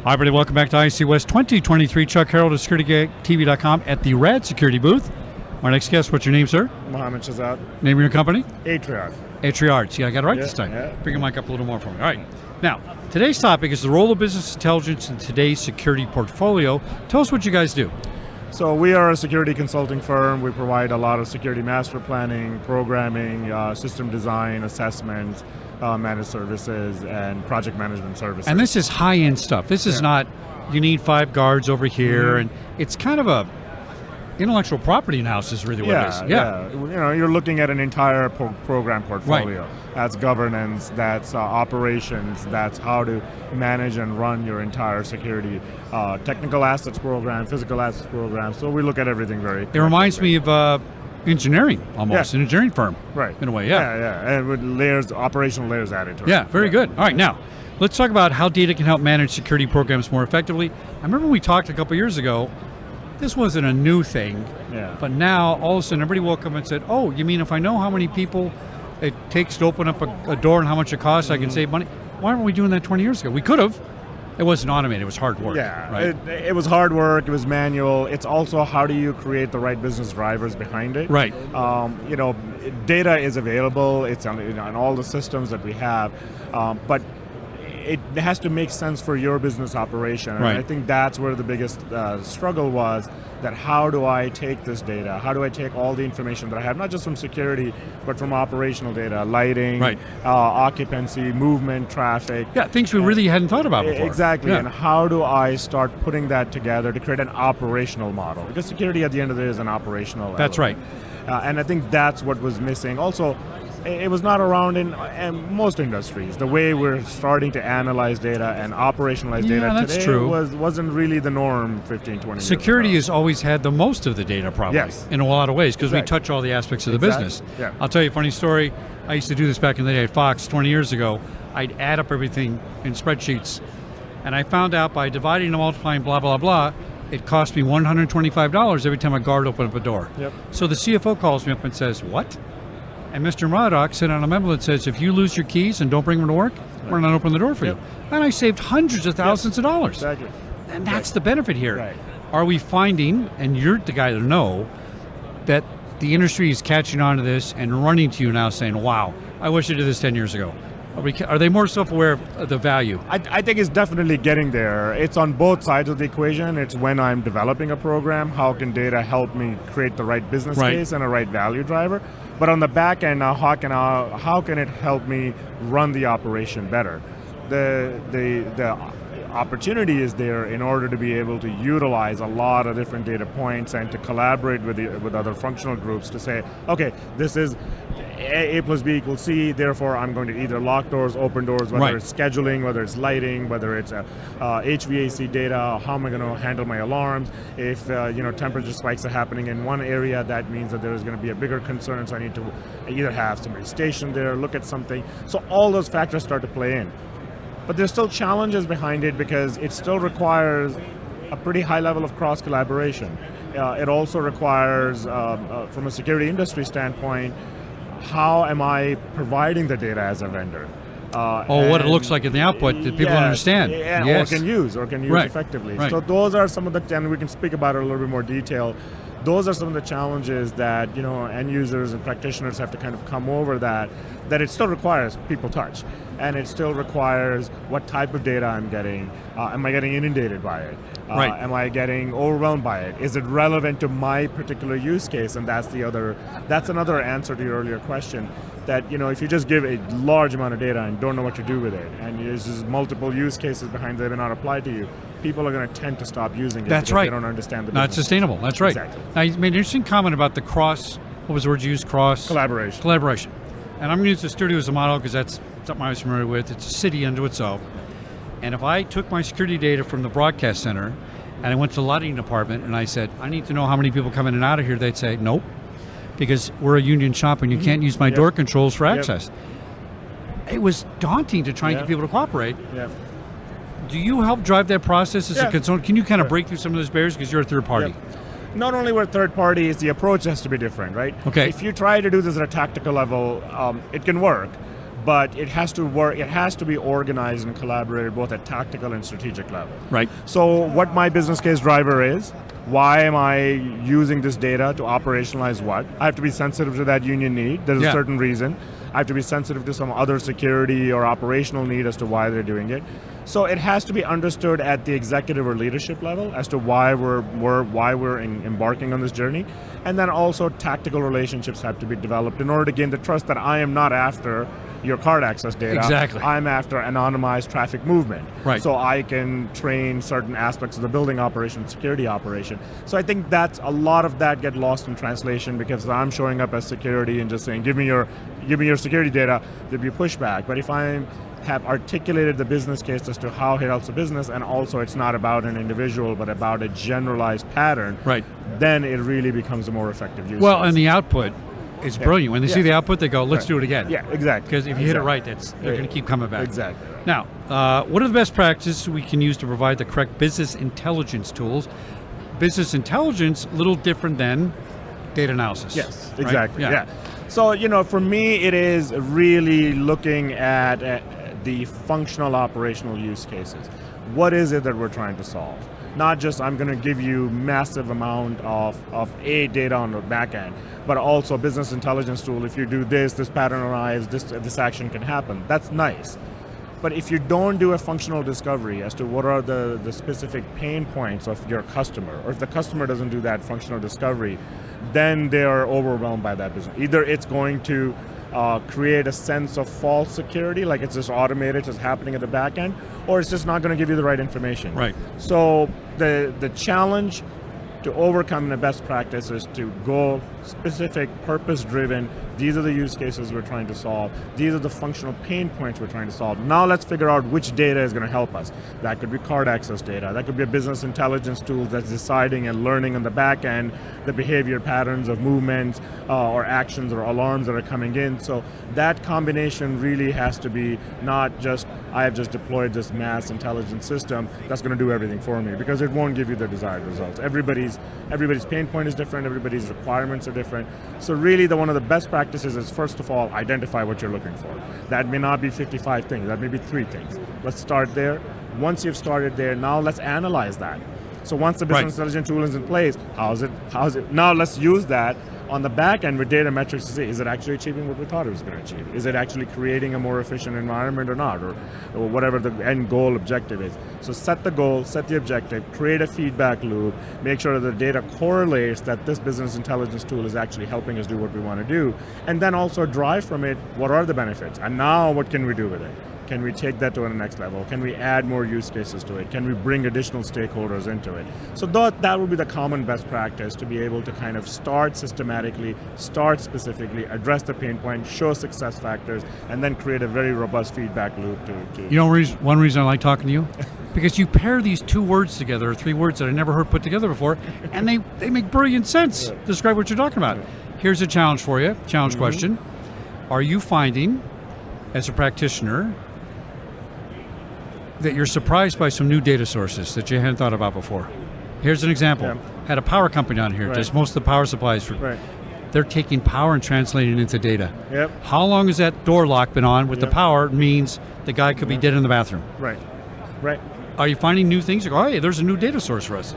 Hi, everybody. Welcome back to ISC West 2023. Chuck Harold of SecurityTV.com at the RAD Security booth. Our next guest, what's your name, sir? Mohammed Shehzad. Name of your company? Atriade. Atriade. See, I got it right this time. Yeah. Bring your mic up a little more for me. All right. Now, today's topic is the role of business intelligence in today's security portfolio. Tell us what you guys do. So we are a security consulting firm. We provide a lot of security master planning, programming, system design, assessments, managed services, and project management services. And this is high-end stuff. This is not, you need 5 guards over here, and it's kind of a intellectual property in-house is really what it is. Yeah. You know, you're looking at an entire program portfolio. Right. That's governance, that's operations, that's how to manage and run your entire security technical assets program, physical assets program. So we look at everything very. It reminds me of engineering, almost, an engineering firm. Right. In a way, Yeah, and with layers, operational layers added to it. Yeah, very good. All right, now, let's talk about how data can help manage security programs more effectively. I remember we talked a couple years ago, this wasn't a new thing, but now all of a sudden everybody woke up and said, oh, you mean if I know how many people it takes to open up a door and how much it costs, I can save money? Why weren't we doing that 20 years ago? We could have. It wasn't automated, it was hard work. Yeah, right? it was hard work, it was manual. It's also how do you create the right business drivers behind it. Right. You know, data is available, it's on all the systems that we have, but it has to make sense for your business operation. And I think that's where the biggest struggle was, that how do I take this data? How do I take all the information that I have, not just from security, but from operational data, lighting, occupancy, movement, traffic. Yeah, things we really hadn't thought about before. Exactly, and how do I start putting that together to create an operational model? Because security at the end of the day is an operational That's element. right. And I think that's what was missing. Also, it was not around in most industries. The way we're starting to analyze data and operationalize data that's today true. wasn't really the norm 15, 20 Security years has always had the most of the data, probably, in a lot of ways, because we touch all the aspects of the business. Yeah. I'll tell you a funny story. I used to do this back in the day at Fox 20 years ago. I'd add up everything in spreadsheets, and I found out by dividing and multiplying blah, blah, blah, it cost me $125 every time a guard opened up a door. So the CFO calls me up and says, what? And Mr. Murdoch sent out a memo that says, if you lose your keys and don't bring them to work, we're not opening the door for you. And I saved hundreds of thousands of dollars. Exactly. And that's the benefit here. Are we finding, and you're the guy to know, that the industry is catching on to this and running to you now saying, wow, I wish I did this 10 years ago? Are they more self-aware of the value? I think it's definitely getting there. It's on both sides of the equation. It's when I'm developing a program, how can data help me create the right business case and a right value driver? But on the back end now, how can it help me run the operation better? The opportunity is there in order to be able to utilize a lot of different data points and to collaborate with other functional groups to say, okay, this is A plus B equals C, therefore I'm going to either lock doors, open doors, whether it's scheduling, whether it's lighting, whether it's HVAC data, how am I going to handle my alarms? If temperature spikes are happening in one area, that means that there is going to be a bigger concern, so I need to either have somebody stationed there, look at something. So all those factors start to play in. But there's still challenges behind it because it still requires a pretty high level of cross-collaboration. It also requires, from a security industry standpoint, how am I providing the data as a vendor? What it looks like in the output that people understand. Or can use effectively. So those are some of the, and we can speak about it in a little bit more detail. Those are some of the challenges that end users and practitioners have to kind of come over, that it still requires people touch. And it still requires what type of data I'm getting. Am I getting inundated by it? Am I getting overwhelmed by it? Is it relevant to my particular use case? And that's another answer to your earlier question, that if you just give a large amount of data and don't know what to do with it, and there's just multiple use cases behind that may not apply to you, people are going to tend to stop using it because they don't understand the business. Not sustainable, that's right. Exactly. Now, you made an interesting comment about the what was the word you used, Collaboration. And I'm going to use the studio as a model because that's something I was familiar with. It's a city unto itself. And if I took my security data from the broadcast center and I went to the lighting department and I said, I need to know how many people come in and out of here, they'd say, nope, because we're a union shop and you can't use my door controls for access. It was daunting to try and get people to cooperate. Do you help drive that process as a consultant? Can you kind of break through some of those barriers because you're a third party? Not only we're third parties, the approach has to be different, right? Okay. If you try to do this at a tactical level, it can work. but it has to work. It has to be organized and collaborated both at tactical and strategic level. Right. So what my business case driver is, why am I using this data to operationalize what? I have to be sensitive to that union need. There's a certain reason. I have to be sensitive to some other security or operational need as to why they're doing it. So it has to be understood at the executive or leadership level as to why we're embarking on this journey. And then also tactical relationships have to be developed in order to gain the trust that I am not after your card access data. Exactly. I'm after anonymized traffic movement. Right. So I can train certain aspects of the building operation, security operation. So I think that's a lot of that get lost in translation because I'm showing up as security and just saying, give me your security data, there'd be pushback. But if I have articulated the business case as to how it helps the business, and also it's not about an individual, but about a generalized pattern, right, then it really becomes a more effective use Well, case. and the output is brilliant. When they see the output, they go, let's do it again. Yeah, exactly. Because if you hit it right, they're going to keep coming back. Exactly. Now, what are the best practices we can use to provide the correct business intelligence tools? Business intelligence, a little different than data analysis. Yes, right? exactly. Yeah. So, for me, it is really looking at the functional operational use cases. What is it that we're trying to solve? Not just I'm going to give you massive amount of data on the back end, but also a business intelligence tool. If you do this pattern arrives, this action can happen. That's nice. But if you don't do a functional discovery as to what are the specific pain points of your customer, or if the customer doesn't do that functional discovery, then they are overwhelmed by that business. Either it's going to create a sense of false security, like it's just automated, just happening at the back end, or it's just not going to give you the right information. Right. So the challenge to overcome the best practice is to go specific, purpose-driven. These are the use cases we're trying to solve. These are the functional pain points we're trying to solve. Now let's figure out which data is going to help us. That could be card access data. That could be a business intelligence tool that's deciding and learning on the back end the behavior patterns of movements or actions or alarms that are coming in. So that combination really has to be not just, I have just deployed this mass intelligence system that's going to do everything for me, because it won't give you the desired results. Everybody's pain point is different, everybody's requirements are different. So really one of the best practices is, first of all, identify what you're looking for. That may not be 55 things, that may be 3 things. Let's start there. Once you've started there, now let's analyze that. So once the business intelligence tool is in place, how's it? Now let's use that on the back end with data metrics to see, is it actually achieving what we thought it was going to achieve? Is it actually creating a more efficient environment or not? Or whatever the end goal objective is. So set the goal, set the objective, create a feedback loop, make sure that the data correlates that this business intelligence tool is actually helping us do what we want to do. And then also drive from it, what are the benefits? And now what can we do with it? Can we take that to the next level? Can we add more use cases to it? Can we bring additional stakeholders into it? So that would be the common best practice, to be able to kind of start systematically, start specifically, address the pain point, show success factors, and then create a very robust feedback loop to You know one reason I like talking to you? Because you pair these 2 words together, or 3 words that I never heard put together before, and they make brilliant sense. Describe what you're talking about. Here's a challenge for you, question. Are you finding, as a practitioner, that you're surprised by some new data sources that you hadn't thought about before? Here's an example. Had a power company on here, does most of the power supplies for. They're taking power and translating it into data. How long has that door lock been on with the power? Means the guy could be dead in the bathroom. Right. Are you finding new things? You go, hey, there's a new data source for us.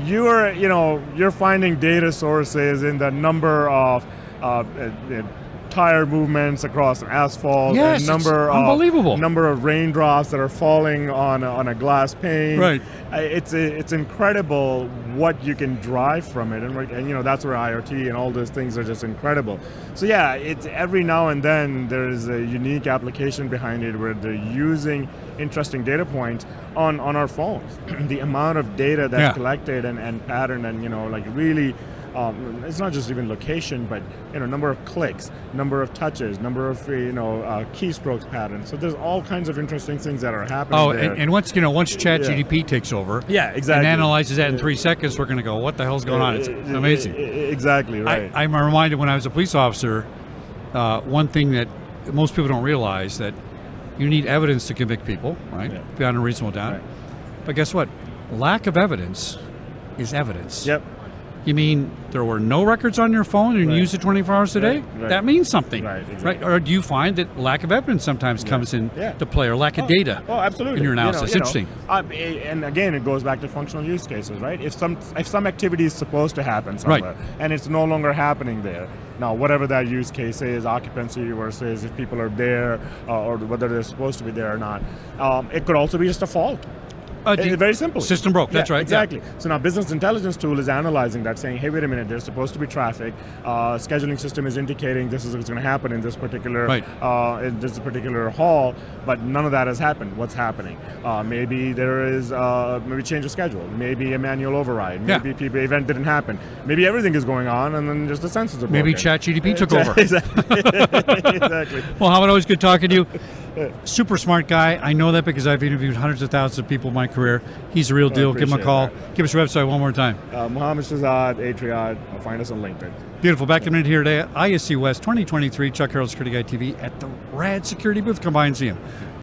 You're finding data sources in the number of tire movements across asphalt, yes, and number of raindrops that are falling on a glass pane. Right. It's incredible what you can drive from it, and that's where IoT and all those things are just incredible. So yeah, it's every now and then there's a unique application behind it where they're using interesting data points on our phones. The amount of data that's collected and patterned, and really. It's not just even location, but number of clicks, number of touches, number of keystrokes patterns. So there's all kinds of interesting things that are happening there. And once ChatGPT takes over, exactly, and analyzes that in 3 seconds, we're going to go, what the hell's going on? It's amazing. Exactly right. I'm reminded when I was a police officer, one thing that most people don't realize, that you need evidence to convict people, right? Beyond a reasonable doubt. But guess what? Lack of evidence is evidence. You mean there were no records on your phone and you use it 24 hours a day? Right. That means something. Right, exactly. Or do you find that lack of evidence sometimes comes in to play, or lack of data absolutely. in your analysis? Interesting. And again, it goes back to functional use cases, right? If some activity is supposed to happen somewhere and it's no longer happening there, now whatever that use case is, occupancy versus if people are there or whether they're supposed to be there or not, it could also be just a fault. Very simple. System broke, that's right. Exactly. Yeah. So now business intelligence tool is analyzing that, saying, hey, wait a minute, there's supposed to be traffic. Scheduling system is indicating this is what's going to happen in this particular hall, but none of that has happened. What's happening? Maybe there is maybe change of schedule, maybe a manual override, maybe the event didn't happen. Maybe everything is going on and then just the sensors are broken. Maybe ChatGPT took over. Exactly. Well, Mohammed, always good talking to you. Super smart guy. I know that because I've interviewed hundreds of thousands of people in my career. He's a real deal. Give him a call. Give us your website one more time. Mohammed Shehzad, Atriade. Find us on LinkedIn. Beautiful. Back in a minute here today at ISC West 2023, Chuck Harold Security Guy TV at the Rad Security booth. Come by and see him.